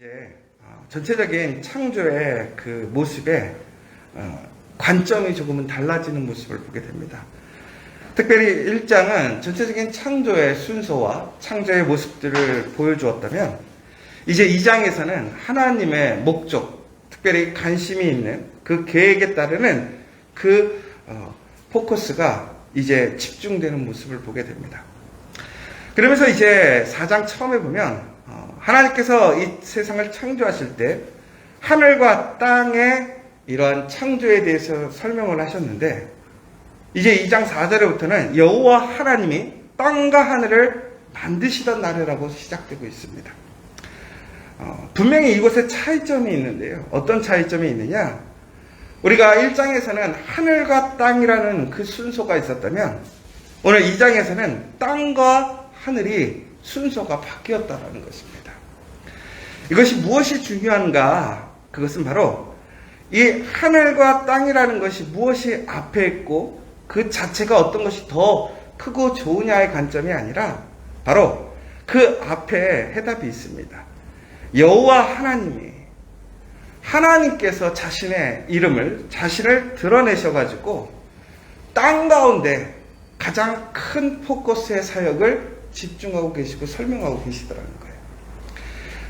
이제 전체적인 창조의 그 모습에 관점이 조금은 달라지는 모습을 보게 됩니다. 특별히 1장은 전체적인 창조의 순서와 창조의 모습들을 보여주었다면 이제 2장에서는 하나님의 목적, 특별히 관심이 있는 그 계획에 따르는 그 포커스가 이제 집중되는 모습을 보게 됩니다. 그러면서 이제 4장 처음에 보면 하나님께서 이 세상을 창조하실 때 하늘과 땅의 이러한 창조에 대해서 설명을 하셨는데 이제 2장 4절부터는 여호와 하나님이 땅과 하늘을 만드시던 날이라고 시작되고 있습니다. 분명히 이곳에 차이점이 있는데요. 어떤 차이점이 있느냐? 우리가 1장에서는 하늘과 땅이라는 그 순서가 있었다면 오늘 2장에서는 땅과 하늘이 순서가 바뀌었다는 것입니다. 이것이 무엇이 중요한가? 그것은 바로 이 하늘과 땅이라는 것이 무엇이 앞에 있고 그 자체가 어떤 것이 더 크고 좋으냐의 관점이 아니라 바로 그 앞에 해답이 있습니다. 여호와 하나님께서 자신의 이름을 자신을 드러내셔가지고 땅 가운데 가장 큰 포커스의 사역을 집중하고 계시고 설명하고 계시더라는 거예요.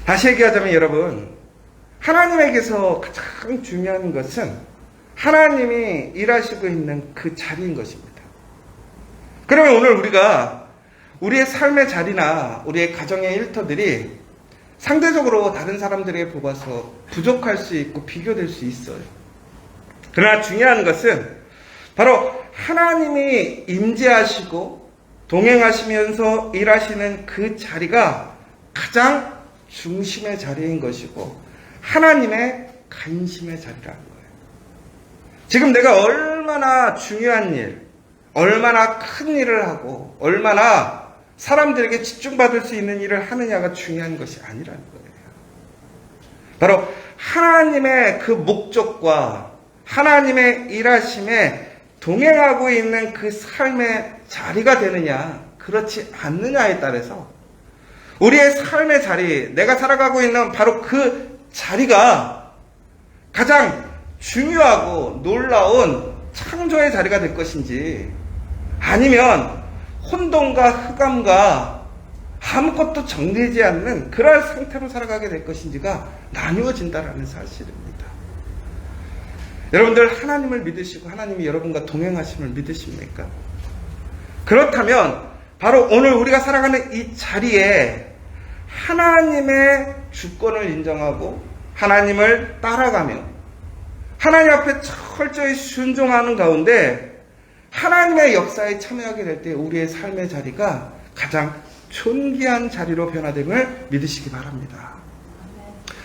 다시 얘기하자면 여러분, 하나님에게서 가장 중요한 것은 하나님이 일하시고 있는 그 자리인 것입니다. 그러면 오늘 우리가 우리의 삶의 자리나 우리의 가정의 일터들이 상대적으로 다른 사람들에게 보아서 부족할 수 있고 비교될 수 있어요. 그러나 중요한 것은 바로 하나님이 임재하시고 동행하시면서 일하시는 그 자리가 가장 중심의 자리인 것이고 하나님의 관심의 자리라는 거예요. 지금 내가 얼마나 중요한 일, 얼마나 큰 일을 하고 얼마나 사람들에게 집중받을 수 있는 일을 하느냐가 중요한 것이 아니라는 거예요. 바로 하나님의 그 목적과 하나님의 일하심에 동행하고 있는 그 삶의 자리가 되느냐 그렇지 않느냐에 따라서 우리의 삶의 자리, 내가 살아가고 있는 바로 그 자리가 가장 중요하고 놀라운 창조의 자리가 될 것인지 아니면 혼돈과 흑암과 아무것도 정되지 않는 그런 상태로 살아가게 될 것인지가 나누어진다라는 사실입니다. 여러분들 하나님을 믿으시고 하나님이 여러분과 동행하심을 믿으십니까? 그렇다면 바로 오늘 우리가 살아가는 이 자리에 하나님의 주권을 인정하고 하나님을 따라가며 하나님 앞에 철저히 순종하는 가운데 하나님의 역사에 참여하게 될 때 우리의 삶의 자리가 가장 존귀한 자리로 변화됨을 믿으시기 바랍니다.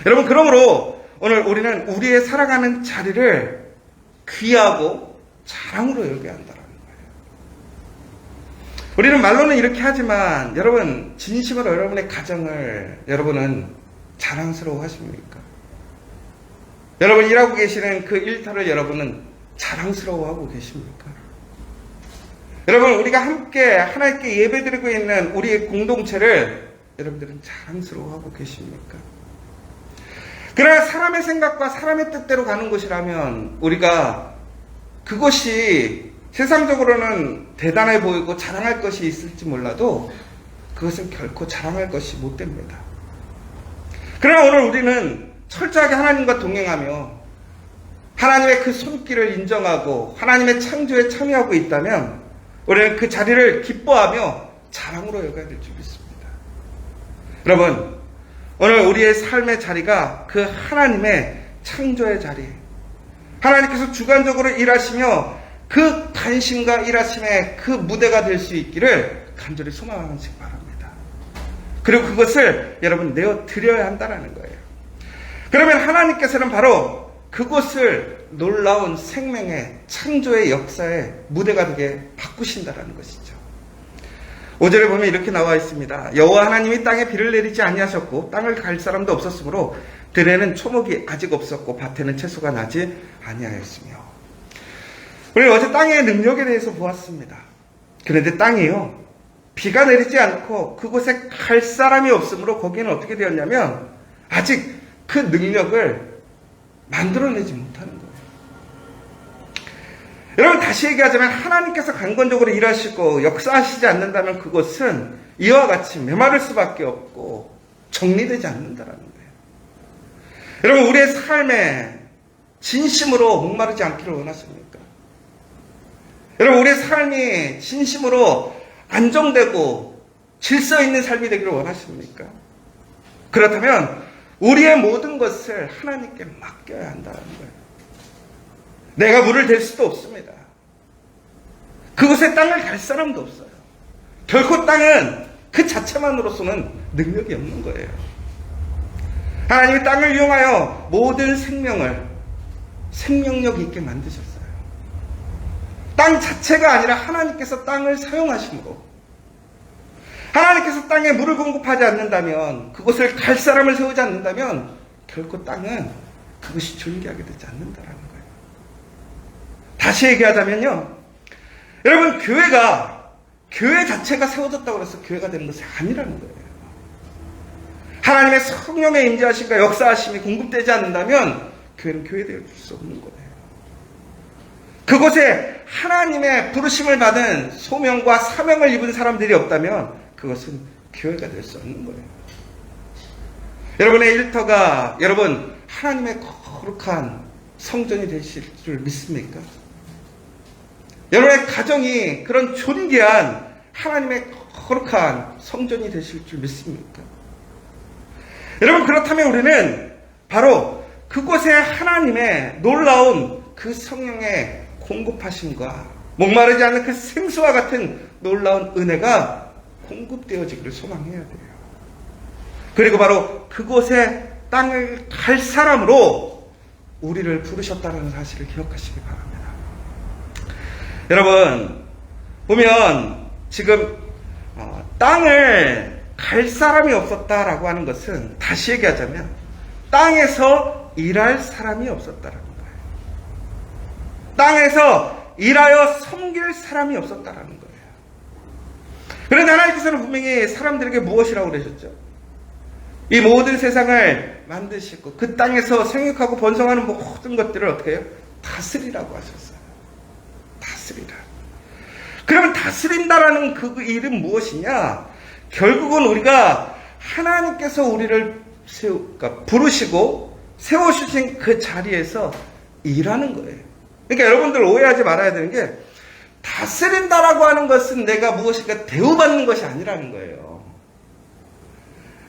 여러분, 그러므로 오늘 우리는 우리의 살아가는 자리를 귀하고 자랑으로 여겨야 한다는 거예요. 우리는 말로는 이렇게 하지만 여러분, 진심으로 여러분의 가정을 여러분은 자랑스러워 하십니까? 여러분 일하고 계시는 그 일터를 여러분은 자랑스러워하고 계십니까? 여러분, 우리가 함께 하나님께 예배드리고 있는 우리의 공동체를 여러분들은 자랑스러워하고 계십니까? 그러나 사람의 생각과 사람의 뜻대로 가는 곳이라면 우리가 그것이 세상적으로는 대단해 보이고 자랑할 것이 있을지 몰라도 그것은 결코 자랑할 것이 못 됩니다. 그러나 오늘 우리는 철저하게 하나님과 동행하며 하나님의 그 손길을 인정하고 하나님의 창조에 참여하고 있다면 우리는 그 자리를 기뻐하며 자랑으로 여겨야 될 줄 믿습니다. 여러분, 오늘 우리의 삶의 자리가 그 하나님의 창조의 자리, 하나님께서 주관적으로 일하시며 그 관심과 일하심의 그 무대가 될 수 있기를 간절히 소망하시기 바랍니다. 그리고 그것을 여러분 내어 드려야 한다는 거예요. 그러면 하나님께서는 바로 그곳을 놀라운 생명의 창조의 역사의 무대가 되게 바꾸신다는 것이죠. 5절에 보면 이렇게 나와 있습니다. 여호와 하나님이 땅에 비를 내리지 아니하셨고 땅을 갈 사람도 없었으므로 들에는 초목이 아직 없었고 밭에는 채소가 나지 아니하였으며. 우리 어제 땅의 능력에 대해서 보았습니다. 그런데 땅이요, 비가 내리지 않고 그곳에 갈 사람이 없으므로 거기는 어떻게 되었냐면 아직 그 능력을 만들어내지 못하는 거예요. 여러분, 다시 얘기하자면 하나님께서 강권적으로 일하시고 역사하시지 않는다면 그것은 이와 같이 메마를 수밖에 없고 정리되지 않는다라는 거예요. 여러분, 우리의 삶에 진심으로 목마르지 않기를 원하십니까? 여러분, 우리의 삶이 진심으로 안정되고 질서 있는 삶이 되기를 원하십니까? 그렇다면 우리의 모든 것을 하나님께 맡겨야 한다는 거예요. 내가 물을 댈 수도 없습니다. 그곳에 땅을 갈 사람도 없어요. 결코 땅은 그 자체만으로서는 능력이 없는 거예요. 하나님이 땅을 이용하여 모든 생명을 생명력 있게 만드셨어요. 땅 자체가 아니라 하나님께서 땅을 사용하심으로, 하나님께서 땅에 물을 공급하지 않는다면, 그곳을 갈 사람을 세우지 않는다면 결코 땅은 그것이 존귀하게 되지 않는다라는 거예요. 다시 얘기하자면요, 여러분, 교회 자체가 세워졌다고 해서 교회가 되는 것이 아니라는 거예요. 하나님의 성령의 임재하심과 역사하심이 공급되지 않는다면 교회는 교회될 수 없는 거예요. 그곳에 하나님의 부르심을 받은 소명과 사명을 입은 사람들이 없다면 그것은 교회가 될 수 없는 거예요. 여러분의 일터가 여러분 하나님의 거룩한 성전이 되실 줄 믿습니까? 여러분의 가정이 그런 존귀한 하나님의 거룩한 성전이 되실 줄 믿습니까? 여러분, 그렇다면 우리는 바로 그곳에 하나님의 놀라운 그 성령의 공급하심과 목마르지 않는 그 생수와 같은 놀라운 은혜가 공급되어지기를 소망해야 돼요. 그리고 바로 그곳에 땅을 갈 사람으로 우리를 부르셨다는 사실을 기억하시기 바랍니다. 여러분, 보면 지금 땅을 갈 사람이 없었다라고 하는 것은, 다시 얘기하자면 땅에서 일할 사람이 없었다라는 거예요. 땅에서 일하여 섬길 사람이 없었다라는 거예요. 그런데 하나님께서는 분명히 사람들에게 무엇이라고 그러셨죠? 이 모든 세상을 만드시고 그 땅에서 생육하고 번성하는 모든 것들을 어떻게 해요? 다스리라고 하셨어요. 다스리라. 그러면 다스린다라는 그 일은 무엇이냐? 결국은 우리가 하나님께서 우리를 부르시고 세워주신 그 자리에서 일하는 거예요. 그러니까 여러분들 오해하지 말아야 되는 게, 다스린다라고 하는 것은 내가 무엇인가 대우받는 것이 아니라는 거예요.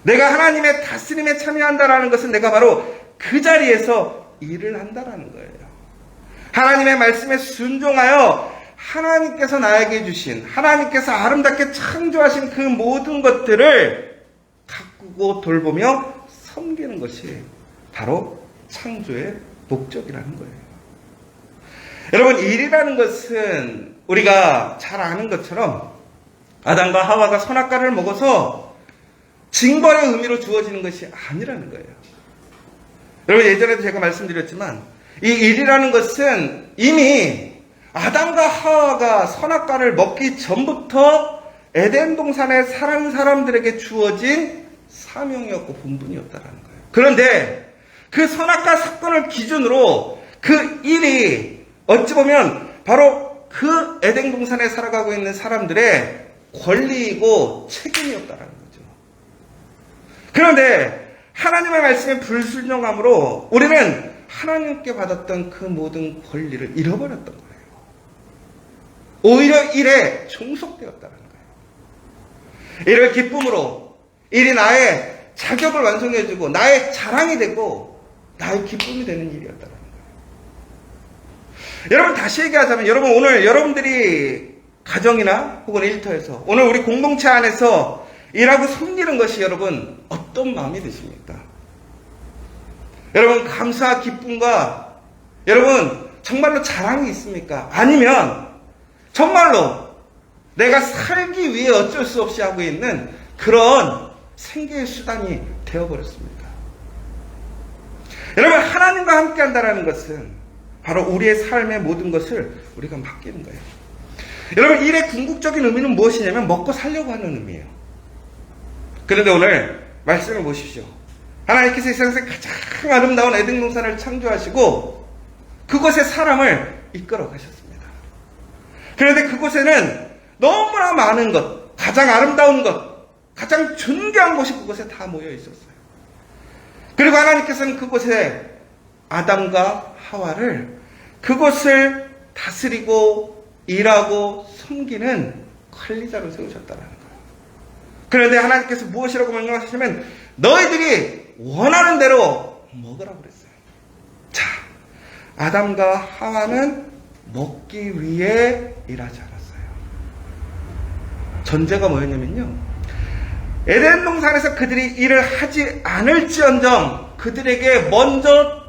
내가 하나님의 다스림에 참여한다라는 것은 내가 바로 그 자리에서 일을 한다라는 거예요. 하나님의 말씀에 순종하여 하나님께서 나에게 주신, 하나님께서 아름답게 창조하신 그 모든 것들을 가꾸고 돌보며 섬기는 것이 바로 창조의 목적이라는 거예요. 여러분, 일이라는 것은 우리가 잘 아는 것처럼 아담과 하와가 선악과를 먹어서 징벌의 의미로 주어지는 것이 아니라는 거예요. 여러분, 예전에도 제가 말씀드렸지만 이 일이라는 것은 이미 아담과 하와가 선악과를 먹기 전부터 에덴 동산에 사는 사람들에게 주어진 사명이었고 본분이었다라는 거예요. 그런데 그 선악과 사건을 기준으로 그 일이 어찌 보면 바로 그 에덴 동산에 살아가고 있는 사람들의 권리이고 책임이었다라는 거죠. 그런데 하나님의 말씀에 불순종함으로 우리는 하나님께 받았던 그 모든 권리를 잃어버렸던 거예요. 오히려 일에 종속되었다는 거예요. 일을 기쁨으로, 일이 나의 자격을 완성해주고 나의 자랑이 되고 나의 기쁨이 되는 일이었다는 거예요. 여러분, 다시 얘기하자면, 여러분, 오늘 여러분들이 가정이나 혹은 일터에서, 오늘 우리 공동체 안에서 일하고 섬기는 것이 여러분 어떤 마음이 드십니까? 여러분, 감사와 기쁨과 여러분 정말로 자랑이 있습니까? 아니면 정말로 내가 살기 위해 어쩔 수 없이 하고 있는 그런 생계의 수단이 되어버렸습니까? 여러분, 하나님과 함께 한다는 것은 바로 우리의 삶의 모든 것을 우리가 맡기는 거예요. 여러분, 일의 궁극적인 의미는 무엇이냐면 먹고 살려고 하는 의미예요. 그런데 오늘 말씀을 보십시오. 하나님께서 이 세상에서 가장 아름다운 에덴 동산을 창조하시고 그곳에 사람을 이끌어 가셨습니다. 그런데 그곳에는 너무나 많은 것, 가장 아름다운 것, 가장 존귀한 것이 그곳에 다 모여 있었어요. 그리고 하나님께서는 그곳에 아담과 하와를 그곳을 다스리고 일하고 섬기는 관리자로 세우셨다는 거예요. 그런데 하나님께서 무엇이라고 명령하시냐면 너희들이 원하는 대로 먹으라고 그랬어요. 자, 아담과 하와는 먹기 위해 일하지 않았어요. 전제가 뭐였냐면요, 에덴 동산에서 그들이 일을 하지 않을지언정 그들에게 먼저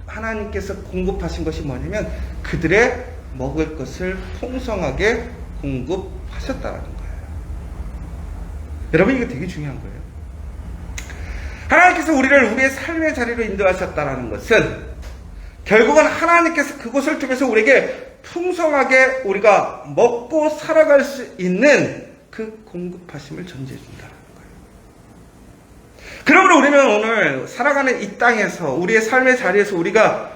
하나님께서 공급하신 것이 뭐냐면 그들의 먹을 것을 풍성하게 공급하셨다는 거예요. 여러분, 이거 되게 중요한 거예요. 하나님께서 우리를 우리의 삶의 자리로 인도하셨다는 것은 결국은 하나님께서 그곳을 통해서 우리에게 풍성하게 우리가 먹고 살아갈 수 있는 그 공급하심을 전제해 준다는 거예요. 그러므로 우리는 오늘 살아가는 이 땅에서 우리의 삶의 자리에서 우리가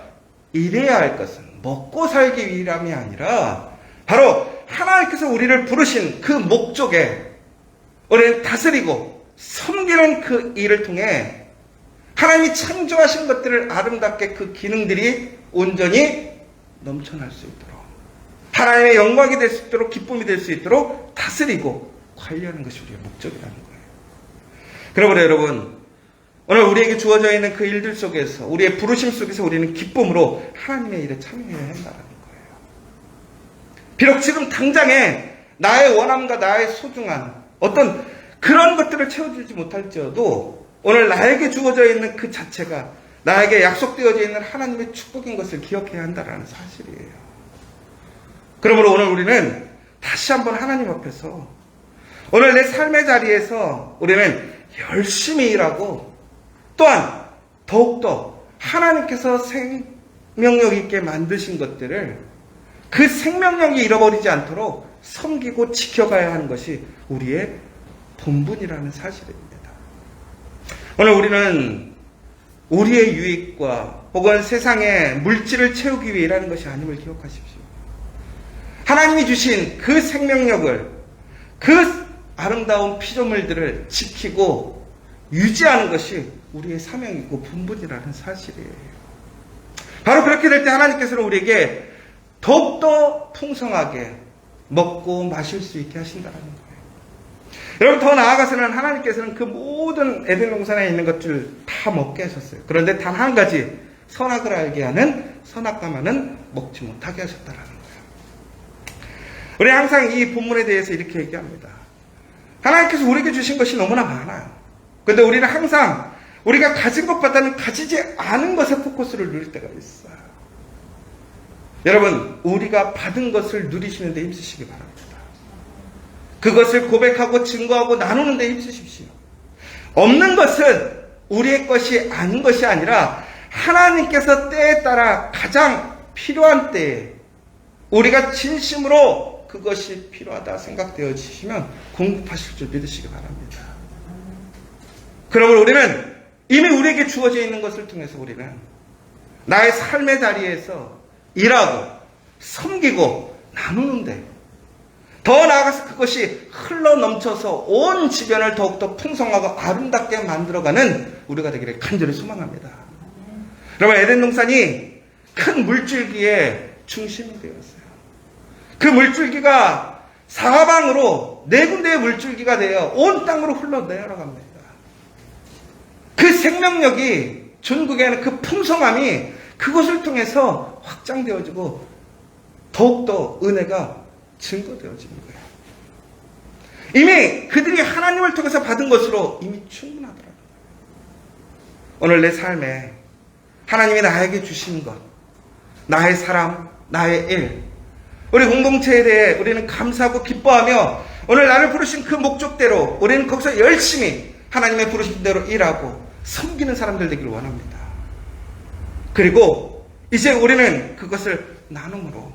일해야 할 것은 먹고 살기 위함이 아니라 바로 하나님께서 우리를 부르신 그 목적에 우리는 다스리고 섬기는 그 일을 통해 하나님이 창조하신 것들을 아름답게 그 기능들이 온전히 넘쳐날 수 있도록 하나님의 영광이 될 수 있도록 기쁨이 될 수 있도록 다스리고 관리하는 것이 우리의 목적이라는 거예요. 그러므로 여러분, 오늘 우리에게 주어져 있는 그 일들 속에서 우리의 부르심 속에서 우리는 기쁨으로 하나님의 일에 참여해야 한다는 거예요. 비록 지금 당장에 나의 원함과 나의 소중한 어떤 그런 것들을 채워주지 못할지어도 오늘 나에게 주어져 있는 그 자체가 나에게 약속되어져 있는 하나님의 축복인 것을 기억해야 한다는 사실이에요. 그러므로 오늘 우리는 다시 한번 하나님 앞에서 오늘 내 삶의 자리에서 우리는 열심히 일하고 또한 더욱더 하나님께서 생명력 있게 만드신 것들을 그 생명력이 잃어버리지 않도록 섬기고 지켜가야 하는 것이 우리의 본분이라는 사실입니다. 오늘 우리는 우리의 유익과 혹은 세상의 물질을 채우기 위해 일하는 것이 아님을 기억하십시오. 하나님이 주신 그 생명력을, 그 아름다운 피조물들을 지키고 유지하는 것이 우리의 사명이고 본분이라는 사실이에요. 바로 그렇게 될 때 하나님께서는 우리에게 더욱더 풍성하게 먹고 마실 수 있게 하신다는 거예요. 여러분, 더 나아가서는 하나님께서는 그 모든 에덴 동산에 있는 것들 다 먹게 하셨어요. 그런데 단 한 가지, 선악을 알게 하는 선악과만은 먹지 못하게 하셨다는 거예요. 우리 항상 이 본문에 대해서 이렇게 얘기합니다. 하나님께서 우리에게 주신 것이 너무나 많아요. 그런데 우리는 항상 우리가 가진 것보다는 가지지 않은 것에 포커스를 누릴 때가 있어요. 여러분, 우리가 받은 것을 누리시는 데 힘쓰시기 바랍니다. 그것을 고백하고 증거하고 나누는 데 힘쓰십시오. 없는 것은 우리의 것이 아닌 것이 아니라 하나님께서 때에 따라 가장 필요한 때에 우리가 진심으로 그것이 필요하다 생각되어지시면 공급하실 줄 믿으시기 바랍니다. 그러므로 우리는 이미 우리에게 주어져 있는 것을 통해서 우리는 나의 삶의 자리에서 일하고 섬기고 나누는데 더 나아가서 그것이 흘러 넘쳐서 온 지변을 더욱더 풍성하고 아름답게 만들어가는 우리가 되기를 간절히 소망합니다. 여러분, 에덴 동산이 큰 물줄기의 중심이 되었어요. 그 물줄기가 사방으로 네 군데의 물줄기가 되어 온 땅으로 흘러 내려갑니다. 그 생명력이 전국에는 그 풍성함이 그것을 통해서 확장되어지고 더욱더 은혜가 증거되어지는 거예요. 이미 그들이 하나님을 통해서 받은 것으로 이미 충분하더라고요. 오늘 내 삶에 하나님이 나에게 주신 것, 나의 사람, 나의 일, 우리 공동체에 대해 우리는 감사하고 기뻐하며 오늘 나를 부르신 그 목적대로 우리는 거기서 열심히 하나님의 부르신 대로 일하고 섬기는 사람들 되기를 원합니다. 그리고 이제 우리는 그것을 나눔으로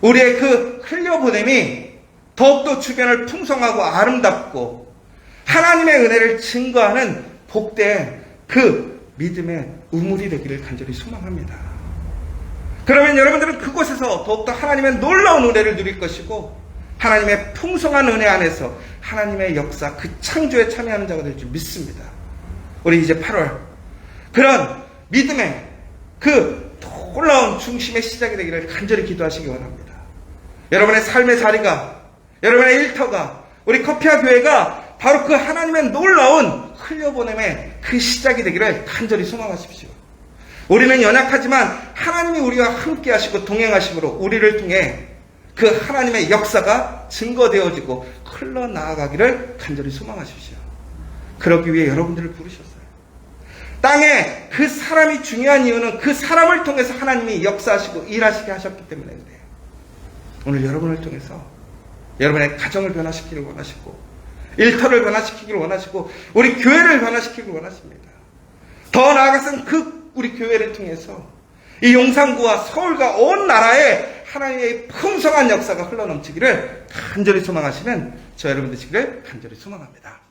우리의 그 흘려보냄이 더욱더 주변을 풍성하고 아름답고 하나님의 은혜를 증거하는 복된 그 믿음의 우물이 되기를 간절히 소망합니다. 그러면 여러분들은 그곳에서 더욱더 하나님의 놀라운 은혜를 누릴 것이고 하나님의 풍성한 은혜 안에서 하나님의 역사, 그 창조에 참여하는 자가 될 줄 믿습니다. 우리 이제 8월 그런 믿음의 그 놀라운 중심의 시작이 되기를 간절히 기도하시기 원합니다. 여러분의 삶의 자리가, 여러분의 일터가, 우리 커피와 교회가 바로 그 하나님의 놀라운 흘려보냄의 그 시작이 되기를 간절히 소망하십시오. 우리는 연약하지만 하나님이 우리와 함께 하시고 동행하심으로 우리를 통해 그 하나님의 역사가 증거되어지고 흘러나아가기를 간절히 소망하십시오. 그러기 위해 여러분들을 부르셨어요. 땅에 그 사람이 중요한 이유는 그 사람을 통해서 하나님이 역사하시고 일하시게 하셨기 때문에 그래요. 오늘 여러분을 통해서 여러분의 가정을 변화시키기를 원하시고 일터를 변화시키기를 원하시고 우리 교회를 변화시키기를 원하십니다. 더 나아가서는 그 우리 교회를 통해서 이 용산구와 서울과 온 나라에 하나님의 풍성한 역사가 흘러넘치기를 간절히 소망하시는 저 여러분 되시기를 간절히 소망합니다.